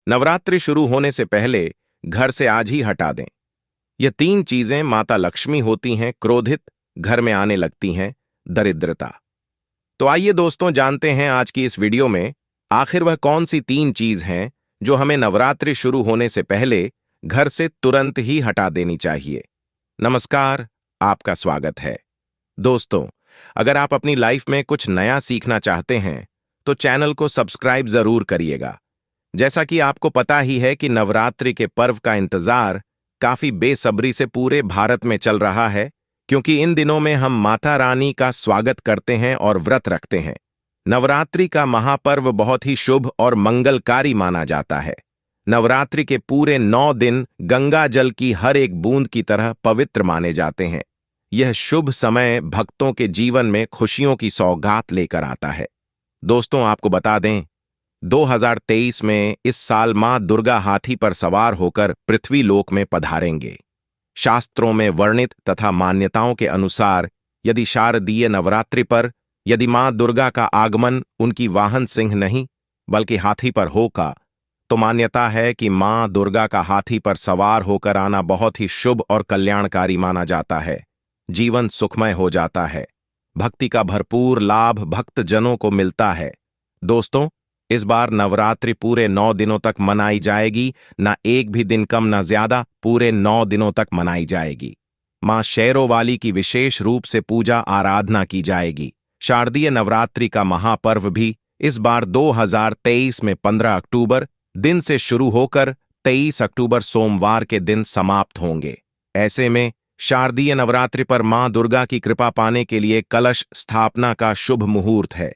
नवरात्रि शुरू होने से पहले घर से आज ही हटा दें। ये तीन चीजें माता लक्ष्मी होती हैं, क्रोधित घर में आने लगती हैं, दरिद्रता। तो आइए दोस्तों, जानते हैं आज की इस वीडियो में आखिर वह कौन सी तीन चीज हैं जो हमें नवरात्रि शुरू होने से पहले घर से तुरंत ही हटा देनी चाहिए। नमस्कार, आपका स्वागत है। दोस्तों, अगर आप अपनी लाइफ में कुछ नया सीखना चाहते हैं तो चैनल को सब्सक्राइब जरूर करिएगा। जैसा कि आपको पता ही है कि नवरात्रि के पर्व का इंतजार काफी बेसब्री से पूरे भारत में चल रहा है, क्योंकि इन दिनों में हम माता रानी का स्वागत करते हैं और व्रत रखते हैं। नवरात्रि का महापर्व बहुत ही शुभ और मंगलकारी माना जाता है। नवरात्रि के पूरे 9 दिन गंगा जल की हर एक बूंद की तरह पवित्र माने जाते हैं। यह शुभ समय भक्तों के जीवन में खुशियों की सौगात लेकर आता है। दोस्तों, आपको बता दें, 2023 में इस साल मां दुर्गा हाथी पर सवार होकर पृथ्वी लोक में पधारेंगे। शास्त्रों में वर्णित तथा मान्यताओं के अनुसार यदि शारदीय नवरात्रि पर यदि मां दुर्गा का आगमन उनकी वाहन सिंह नहीं बल्कि हाथी पर होगा, तो मान्यता है कि मां दुर्गा का हाथी पर सवार होकर आना बहुत ही शुभ और कल्याणकारी माना जाता है। जीवन सुखमय हो जाता है, भक्ति का भरपूर लाभ भक्तजनों को मिलता है। दोस्तों, इस बार नवरात्रि पूरे 9 दिनों तक मनाई जाएगी, ना एक भी दिन कम ना ज्यादा, पूरे 9 दिनों तक मनाई जाएगी। मां शेरों वाली की विशेष रूप से पूजा आराधना की जाएगी। शारदीय नवरात्रि का महापर्व भी इस बार 2023 में 15 अक्टूबर दिन से शुरू होकर 23 अक्टूबर सोमवार के दिन समाप्त होंगे। ऐसे में शारदीय नवरात्रि पर मां दुर्गा की कृपा पाने के लिए कलश स्थापना का शुभ मुहूर्त है।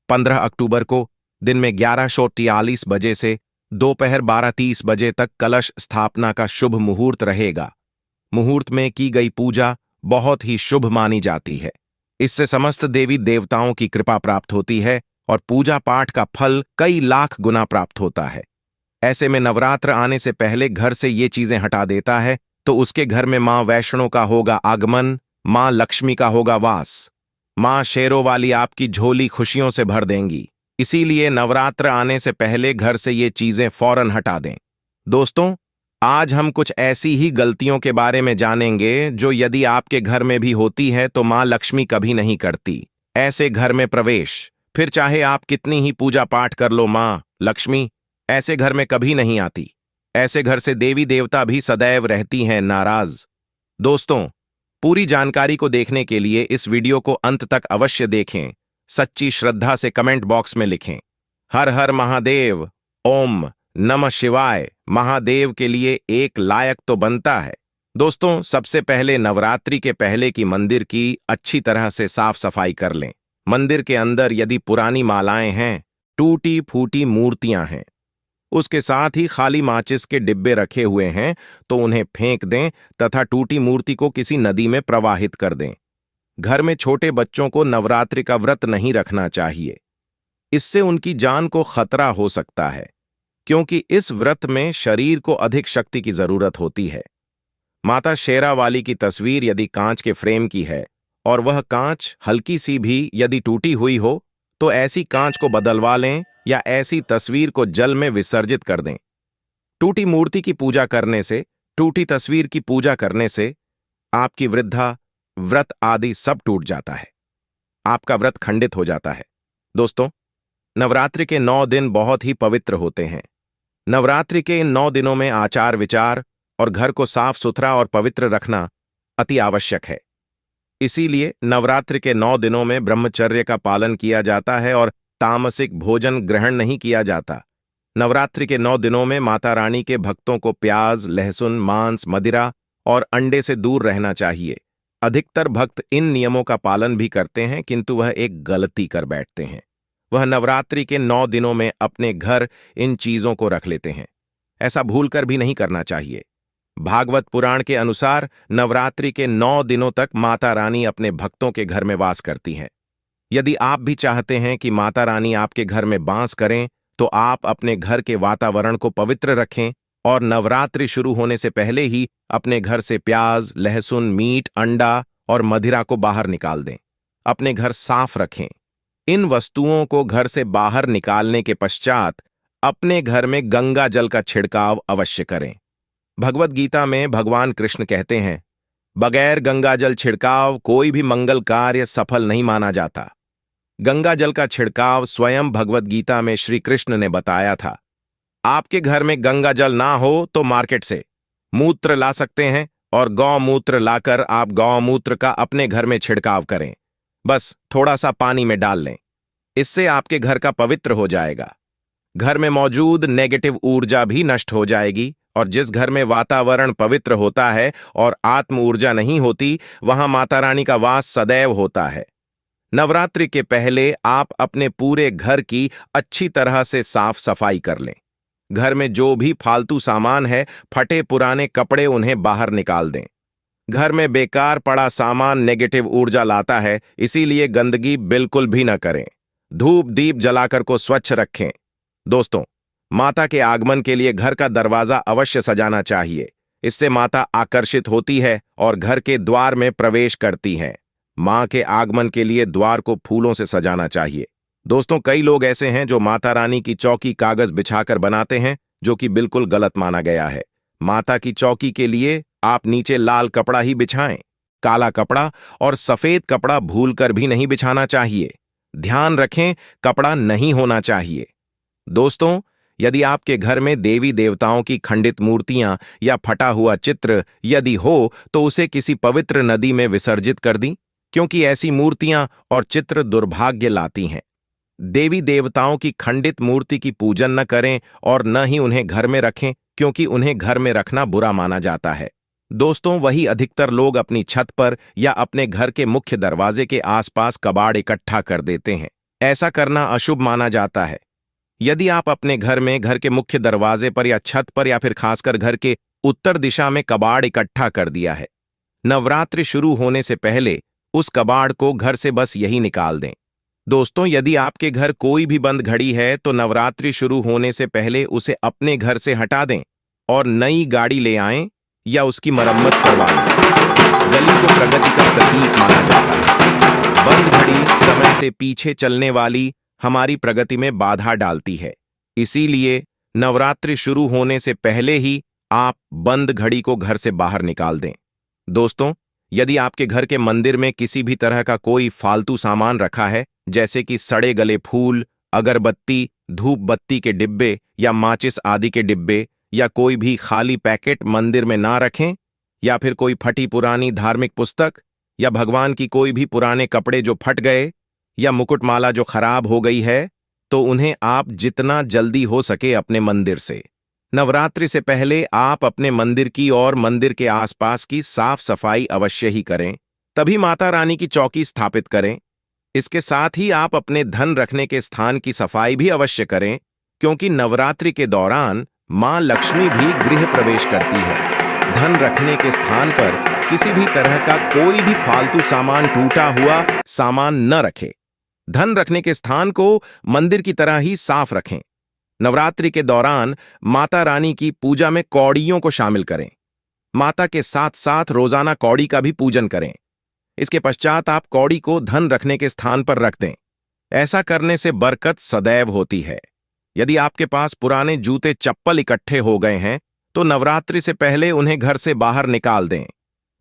15 अक्टूबर को दिन में 11:43 बजे से दोपहर 12:30 बजे तक कलश स्थापना का शुभ मुहूर्त रहेगा। मुहूर्त में की गई पूजा बहुत ही शुभ मानी जाती है। इससे समस्त देवी देवताओं की कृपा प्राप्त होती है और पूजा पाठ का फल कई लाख गुना प्राप्त होता है। ऐसे में नवरात्र आने से पहले घर से ये चीजें हटा देता है तो उसके घर में मां वैष्णो का होगा आगमन, मां लक्ष्मी का होगा वास। मां शेरों वाली आपकी झोली खुशियों से भर देंगी। इसीलिए नवरात्र आने से पहले घर से ये चीजें फौरन हटा दें। दोस्तों, आज हम कुछ ऐसी ही गलतियों के बारे में जानेंगे जो यदि आपके घर में भी होती है तो मां लक्ष्मी कभी नहीं करती। ऐसे घर में प्रवेश, फिर चाहे आप कितनी ही पूजा पाठ कर लो, मां लक्ष्मी ऐसे घर में कभी नहीं आती। ऐसे घर से देवी देवता भी सदैव रहती हैं नाराज। दोस्तों, पूरी जानकारी को देखने के लिए इस वीडियो को अंत तक अवश्य देखें। सच्ची श्रद्धा से कमेंट बॉक्स में लिखें हर हर महादेव, ओम नमः शिवाय। महादेव के लिए एक लायक तो बनता है। दोस्तों, सबसे पहले नवरात्रि के पहले की मंदिर की अच्छी तरह से साफ सफाई कर लें। मंदिर के अंदर यदि पुरानी मालाएं हैं, टूटी फूटी मूर्तियां हैं, उसके साथ ही खाली माचिस के डिब्बे रखे हुए हैं, तो उन्हें फेंक दें तथा टूटी मूर्ति को किसी नदी में प्रवाहित कर दें। घर में छोटे बच्चों को नवरात्रि का व्रत नहीं रखना चाहिए। इससे उनकी जान को खतरा हो सकता है, क्योंकि इस व्रत में शरीर को अधिक शक्ति की जरूरत होती है। माता शेरा वाली की तस्वीर यदि कांच के फ्रेम की है और वह कांच हल्की सी भी यदि टूटी हुई हो, तो ऐसी कांच को बदलवा लें या ऐसी तस्वीर को जल में विसर्जित कर दें। टूटी मूर्ति की पूजा करने से, टूटी तस्वीर की पूजा करने से आपकी वृद्धा व्रत आदि सब टूट जाता है, आपका व्रत खंडित हो जाता है। दोस्तों, नवरात्रि के 9 दिन बहुत ही पवित्र होते हैं। नवरात्रि के इन 9 दिनों में आचार विचार और घर को साफ सुथरा और पवित्र रखना अति आवश्यक है। इसीलिए नवरात्रि के 9 दिनों में ब्रह्मचर्य का पालन किया जाता है और तामसिक भोजन ग्रहण नहीं किया जाता। नवरात्रि के 9 दिनों में माता रानी के भक्तों को प्याज, लहसुन, मांस, मदिरा और अंडे से दूर रहना चाहिए। अधिकतर भक्त इन नियमों का पालन भी करते हैं, किंतु वह एक गलती कर बैठते हैं। वह नवरात्रि के 9 दिनों में अपने घर इन चीजों को रख लेते हैं। ऐसा भूलकर भी नहीं करना चाहिए। भागवत पुराण के अनुसार नवरात्रि के 9 दिनों तक माता रानी अपने भक्तों के घर में वास करती हैं। यदि आप भी चाहते हैं कि माता रानी आपके घर में वास करें, तो आप अपने घर के वातावरण को पवित्र रखें और नवरात्रि शुरू होने से पहले ही अपने घर से प्याज, लहसुन, मीट, अंडा और मदिरा को बाहर निकाल दें। अपने घर साफ रखें। इन वस्तुओं को घर से बाहर निकालने के पश्चात अपने घर में गंगा जल का छिड़काव अवश्य करें। भगवत गीता में भगवान कृष्ण कहते हैं, बगैर गंगा जल छिड़काव कोई भी मंगल कार्य सफल नहीं माना जाता। गंगा जल का छिड़काव स्वयं भगवत गीता में श्री कृष्ण ने बताया था। आपके घर में गंगा जल ना हो तो मार्केट से मूत्र ला सकते हैं और गौमूत्र लाकर आप गौमूत्र का अपने घर में छिड़काव करें। बस थोड़ा सा पानी में डाल लें, इससे आपके घर का पवित्र हो जाएगा। घर में मौजूद नेगेटिव ऊर्जा भी नष्ट हो जाएगी और जिस घर में वातावरण पवित्र होता है और आत्म ऊर्जा नहीं होती, वहां माता रानी का वास सदैव होता है। नवरात्रि के पहले आप अपने पूरे घर की अच्छी तरह से साफ सफाई कर लें। घर में जो भी फालतू सामान है, फटे पुराने कपड़े, उन्हें बाहर निकाल दें। घर में बेकार पड़ा सामान नेगेटिव ऊर्जा लाता है, इसीलिए गंदगी बिल्कुल भी न करें। धूप दीप जलाकर को स्वच्छ रखें। दोस्तों, माता के आगमन के लिए घर का दरवाजा अवश्य सजाना चाहिए। इससे माता आकर्षित होती है और घर के द्वार में प्रवेश करती हैं। मां के आगमन के लिए द्वार को फूलों से सजाना चाहिए। दोस्तों, कई लोग ऐसे हैं जो माता रानी की चौकी कागज बिछाकर बनाते हैं, जो कि बिल्कुल गलत माना गया है। माता की चौकी के लिए आप नीचे लाल कपड़ा ही बिछाएं। काला कपड़ा और सफेद कपड़ा भूलकर भी नहीं बिछाना चाहिए। ध्यान रखें, कपड़ा नहीं होना चाहिए। दोस्तों, यदि आपके घर में देवी देवताओं की खंडित मूर्तियां या फटा हुआ चित्र यदि हो, तो उसे किसी पवित्र नदी में विसर्जित कर दी, क्योंकि ऐसी मूर्तियां और चित्र दुर्भाग्य लाती हैं। देवी देवताओं की खंडित मूर्ति की पूजन न करें और न ही उन्हें घर में रखें, क्योंकि उन्हें घर में रखना बुरा माना जाता है। दोस्तों, वही अधिकतर लोग अपनी छत पर या अपने घर के मुख्य दरवाजे के आसपास कबाड़ इकट्ठा कर देते हैं। ऐसा करना अशुभ माना जाता है। यदि आप अपने घर में घर के मुख्य दरवाजे पर या छत पर या फिर खासकर घर के उत्तर दिशा में कबाड़ इकट्ठा कर दिया है, नवरात्रि शुरू होने से पहले उस कबाड़ को घर से बस यही निकाल दें। दोस्तों, यदि आपके घर कोई भी बंद घड़ी है तो नवरात्रि शुरू होने से पहले उसे अपने घर से हटा दें और नई गाड़ी ले आएं या उसकी मरम्मत करवा लें। गली को प्रगति का प्रतीक माना जाता है। बंद घड़ी समय से पीछे चलने वाली हमारी प्रगति में बाधा डालती है। इसीलिए नवरात्रि शुरू होने से पहले ही आप बंद घड़ी को घर से बाहर निकाल दें। दोस्तों, यदि आपके घर के मंदिर में किसी भी तरह का कोई फालतू सामान रखा है, जैसे कि सड़े गले फूल, अगरबत्ती, धूप बत्ती के डिब्बे या माचिस आदि के डिब्बे, या कोई भी खाली पैकेट मंदिर में ना रखें, या फिर कोई फटी पुरानी धार्मिक पुस्तक या भगवान की कोई भी पुराने कपड़े जो फट गए या मुकुटमाला जो खराब हो गई है, तो उन्हें आप जितना जल्दी हो सके अपने मंदिर से। नवरात्रि से पहले आप अपने मंदिर की और मंदिर के आसपास की साफ सफाई अवश्य ही करें, तभी माता रानी की चौकी स्थापित करें। इसके साथ ही आप अपने धन रखने के स्थान की सफाई भी अवश्य करें, क्योंकि नवरात्रि के दौरान मां लक्ष्मी भी गृह प्रवेश करती है। धन रखने के स्थान पर किसी भी तरह का कोई भी फालतू सामान, टूटा हुआ सामान न रखें। धन रखने के स्थान को मंदिर की तरह ही साफ रखें। नवरात्रि के दौरान माता रानी की पूजा में कौड़ियों को शामिल करें। माता के साथ साथ रोजाना कौड़ी का भी पूजन करें। इसके पश्चात आप कौड़ी को धन रखने के स्थान पर रख दें। ऐसा करने से बरकत सदैव होती है। यदि आपके पास पुराने जूते चप्पल इकट्ठे हो गए हैं, तो नवरात्रि से पहले उन्हें घर से बाहर निकाल दें।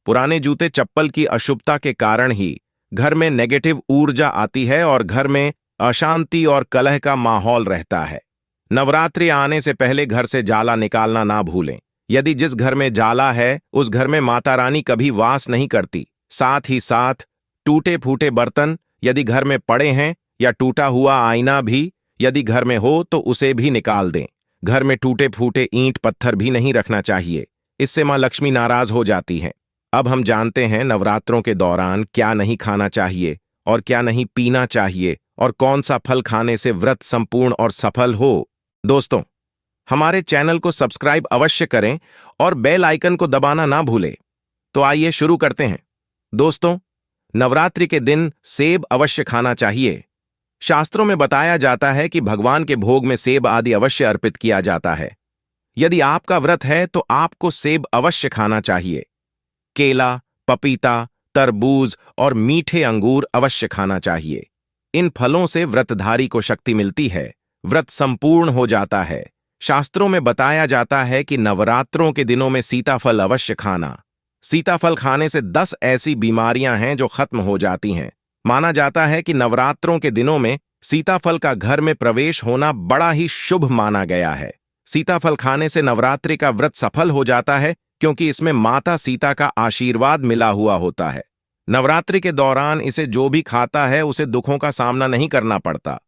पुराने जूते चप्पल की अशुभता के कारण ही घर में नेगेटिव ऊर्जा आती है और घर में अशांति और कलह का माहौल रहता है। नवरात्रि आने से पहले घर से जाला निकालना ना भूलें। यदि जिस घर में जाला है, उस घर में माता रानी कभी वास नहीं करती। साथ ही साथ टूटे फूटे बर्तन यदि घर में पड़े हैं या टूटा हुआ आईना भी यदि घर में हो, तो उसे भी निकाल दें। घर में टूटे फूटे ईंट पत्थर भी नहीं रखना चाहिए, इससे मां लक्ष्मी नाराज हो जाती हैं। अब हम जानते हैं नवरात्रों के दौरान क्या नहीं खाना चाहिए और क्या नहीं पीना चाहिए और कौन सा फल खाने से व्रत संपूर्ण और सफल हो। दोस्तों, हमारे चैनल को सब्सक्राइब अवश्य करें और बेल आइकन को दबाना ना भूलें। तो आइए शुरू करते हैं। दोस्तों, नवरात्रि के दिन सेब अवश्य खाना चाहिए। शास्त्रों में बताया जाता है कि भगवान के भोग में सेब आदि अवश्य अर्पित किया जाता है। यदि आपका व्रत है तो आपको सेब अवश्य खाना चाहिए। केला, पपीता, तरबूज और मीठे अंगूर अवश्य खाना चाहिए। इन फलों से व्रतधारी को शक्ति मिलती है, व्रत संपूर्ण हो जाता है। शास्त्रों में बताया जाता है कि नवरात्रों के दिनों में सीताफल अवश्य खाना। सीताफल खाने से 10 ऐसी बीमारियां हैं जो खत्म हो जाती हैं। माना जाता है कि नवरात्रों के दिनों में सीताफल का घर में प्रवेश होना बड़ा ही शुभ माना गया है। सीताफल खाने से नवरात्रि का व्रत सफल हो जाता है, क्योंकि इसमें माता सीता का आशीर्वाद मिला हुआ होता है। नवरात्रि के दौरान इसे जो भी खाता है उसे दुखों का सामना नहीं करना पड़ता।